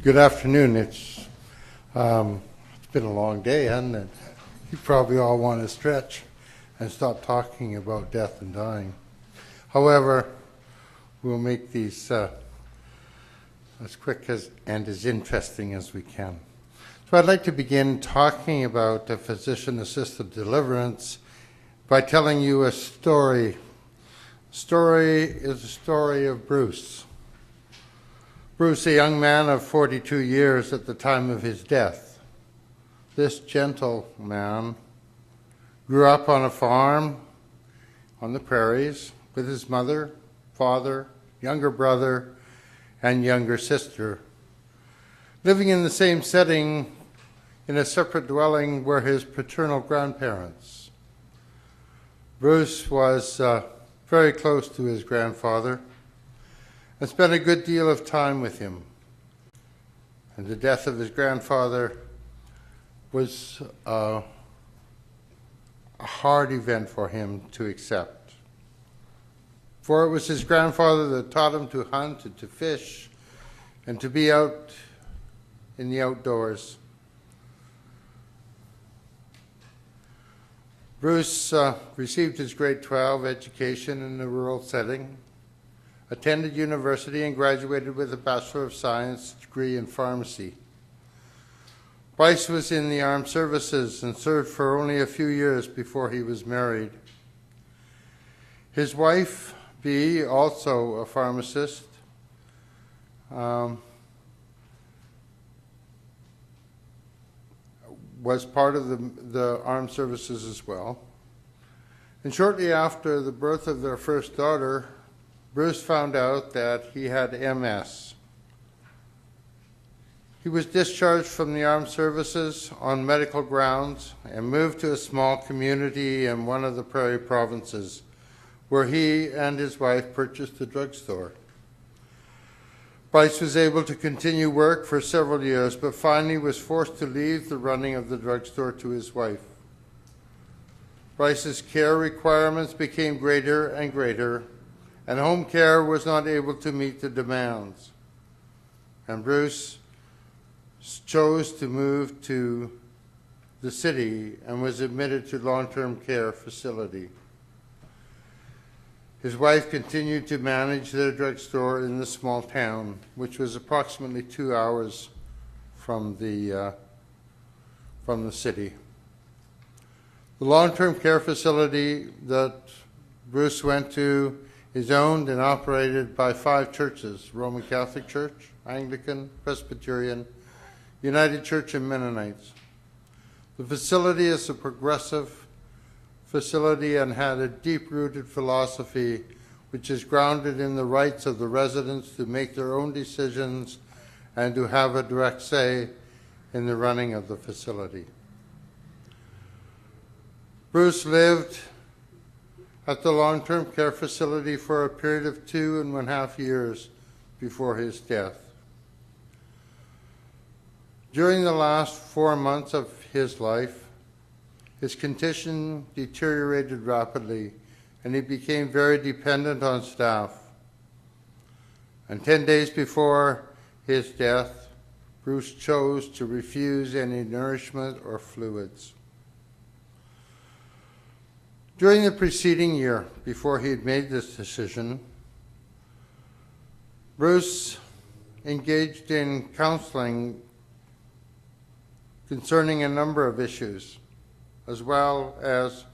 Good afternoon. It's been a long day, hasn't it? You probably all want to stretch and stop talking about death and dying. However, we'll make these as quick and as interesting as we can. So I'd like to begin talking about physician-assisted deliverance by telling you a story. Story is the story of Bruce. Bruce, a young man of 42 years at the time of his death. This gentle man grew up on a farm on the prairies with his mother, father, younger brother, and younger sister, living in the same setting in a separate dwelling were his paternal grandparents. Bruce was very close to his grandfather and spent a good deal of time with him. And the death of his grandfather was a hard event for him to accept. For it was his grandfather that taught him to hunt and to fish and to be out in the outdoors. Bruce received his grade 12 education in a rural setting, attended university, and graduated with a Bachelor of Science degree in pharmacy. Bryce was in the armed services and served for only a few years before he was married. His wife, Bea, also a pharmacist, was part of the armed services as well. And shortly after the birth of their first daughter, Bruce found out that he had MS. He was discharged from the armed services on medical grounds and moved to a small community in one of the prairie provinces, where he and his wife purchased a drugstore. Bryce was able to continue work for several years, but finally was forced to leave the running of the drugstore to his wife. Bryce's care requirements became greater and greater, and home care was not able to meet the demands. And Bruce chose to move to the city and was admitted to long-term care facility. His wife continued to manage their drugstore in the small town, which was approximately 2 hours from the city. The long-term care facility that Bruce went to is owned and operated by 5 churches: Roman Catholic Church, Anglican, Presbyterian, United Church, and Mennonites. The facility is a progressive facility and had a deep-rooted philosophy which is grounded in the rights of the residents to make their own decisions and to have a direct say in the running of the facility. Bruce lived at the long-term care facility for a period of 2.5 years before his death. During the last 4 months of his life, his condition deteriorated rapidly, and he became very dependent on staff. And 10 days before his death, Bruce chose to refuse any nourishment or fluids. During the preceding year, before he had made this decision, Bruce engaged in counseling concerning a number of issues, as well as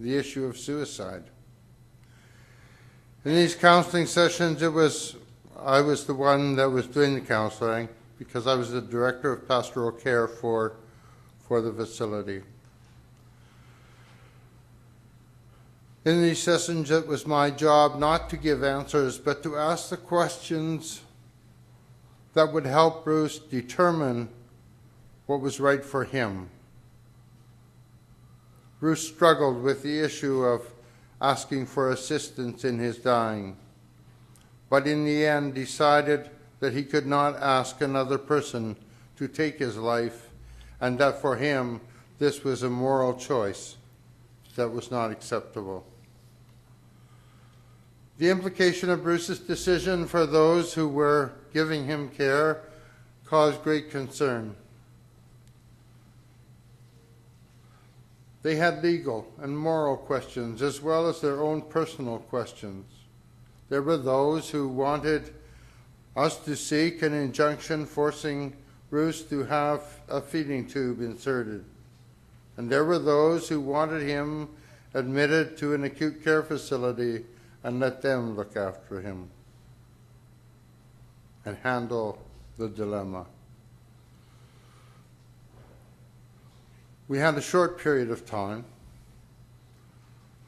the issue of suicide. In these counseling sessions, I was the one that was doing the counseling because I was the director of pastoral care for the facility. In these sessions, it was my job not to give answers, but to ask the questions that would help Bruce determine what was right for him. Bruce struggled with the issue of asking for assistance in his dying, but in the end decided that he could not ask another person to take his life, and that for him this was a moral choice that was not acceptable. The implication of Bruce's decision for those who were giving him care caused great concern. They had legal and moral questions as well as their own personal questions. There were those who wanted us to seek an injunction forcing Bruce to have a feeding tube inserted. And there were those who wanted him admitted to an acute care facility and let them look after him and handle the dilemma. We had a short period of time.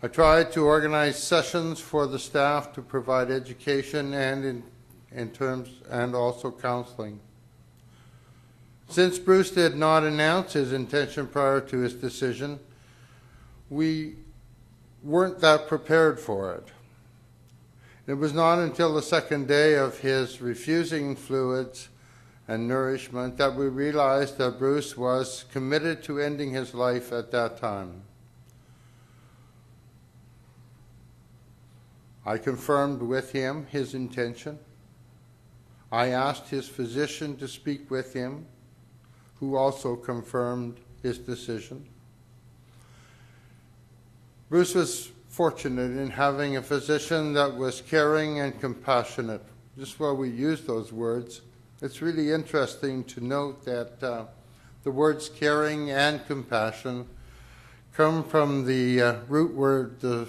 I tried to organize sessions for the staff to provide education and in terms and also counseling. Since Bruce did not announce his intention prior to his decision, we weren't that prepared for it. It was not until the second day of his refusing fluids and nourishment that we realized that Bruce was committed to ending his life at that time. I confirmed with him his intention. I asked his physician to speak with him, who also confirmed his decision. Bruce was fortunate in having a physician that was caring and compassionate. Just while we use those words, it's really interesting to note that the words caring and compassion come from the root word, the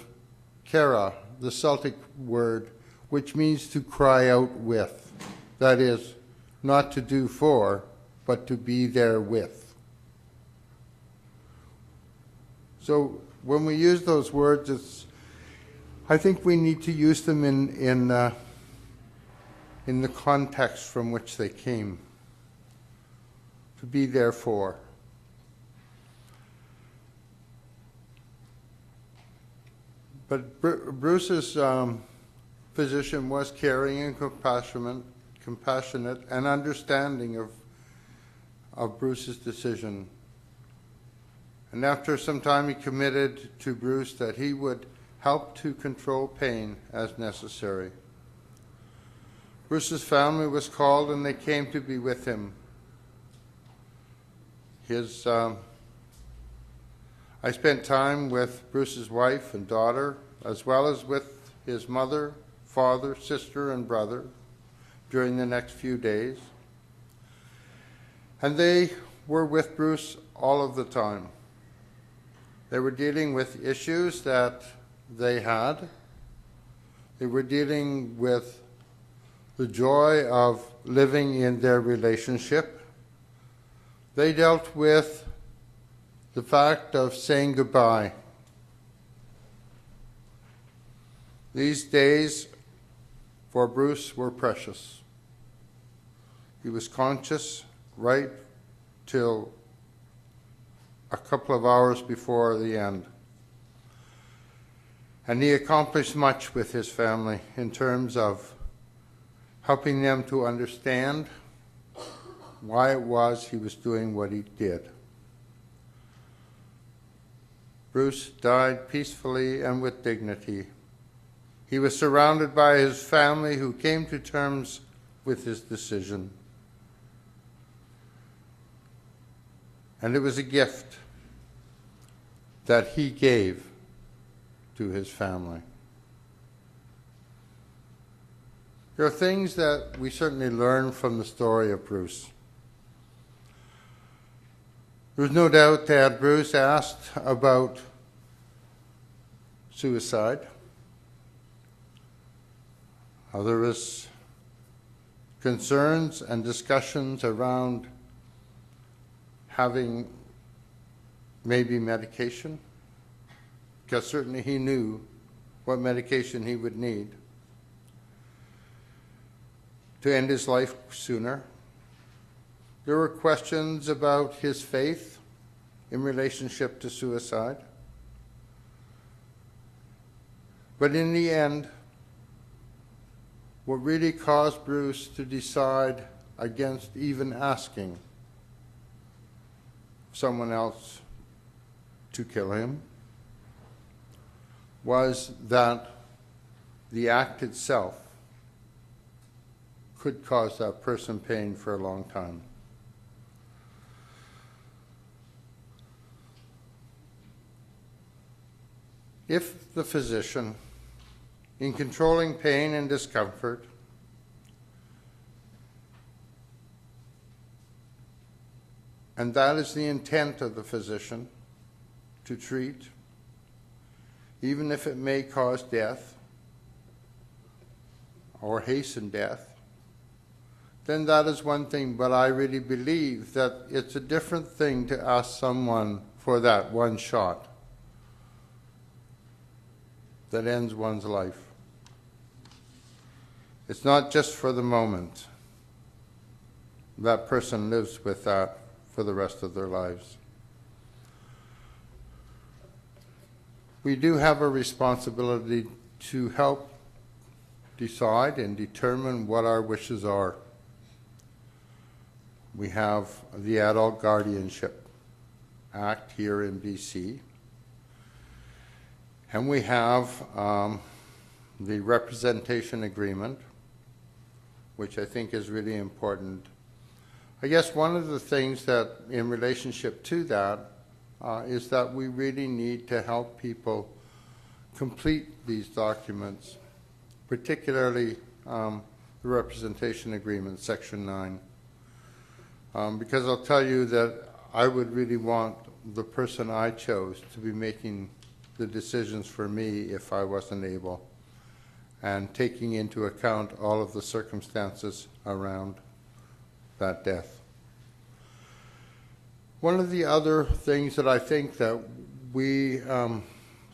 kara, the Celtic word, which means to cry out with. That is, not to do for, but to be there with. So when we use those words, I think we need to use them in the context from which they came, to be there for. But Bruce's physician was caring and compassionate and understanding of Bruce's decision. And after some time, he committed to Bruce that he would help to control pain as necessary. Bruce's family was called and they came to be with him. I spent time with Bruce's wife and daughter, as well as with his mother, father, sister, and brother during the next few days. And they were with Bruce all of the time. They were dealing with issues that they had. They were dealing with the joy of living in their relationship. They dealt with the fact of saying goodbye. These days for Bruce were precious. He was conscious right till a couple of hours before the end. And he accomplished much with his family in terms of helping them to understand why it was he was doing what he did. Bruce died peacefully and with dignity. He was surrounded by his family who came to terms with his decision. And it was a gift that he gave to his family. There are things that we certainly learn from the story of Bruce. There's no doubt that Bruce asked about suicide. There was concerns and discussions around having maybe medication, because certainly he knew what medication he would need to end his life sooner. There were questions about his faith in relationship to suicide. But in the end, what really caused Bruce to decide against even asking someone else to kill him was that the act itself could cause that person pain for a long time. If the physician, in controlling pain and discomfort, and that is the intent of the physician, to treat, even if it may cause death or hasten death, then that is one thing. But I really believe that it's a different thing to ask someone for that one shot that ends one's life. It's not just for the moment. That person lives with that for the rest of their lives. We do have a responsibility to help decide and determine what our wishes are. We have the Adult Guardianship Act here in BC, and we have the Representation Agreement, which I think is really important. I guess one of the things that, in relationship to that, is that we really need to help people complete these documents, particularly the Representation Agreement, Section 9. Because I'll tell you that I would really want the person I chose to be making the decisions for me if I wasn't able, and taking into account all of the circumstances around that death. One of the other things that I think that we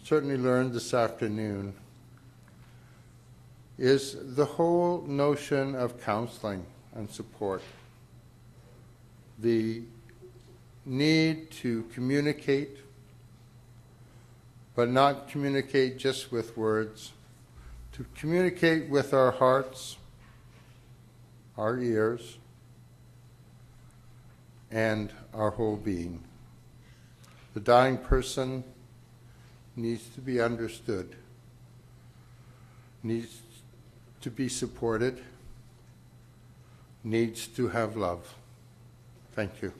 certainly learned this afternoon is the whole notion of counseling and support. The need to communicate, but not communicate just with words, to communicate with our hearts, our ears, and our whole being. The dying person needs to be understood, needs to be supported, needs to have love. Thank you.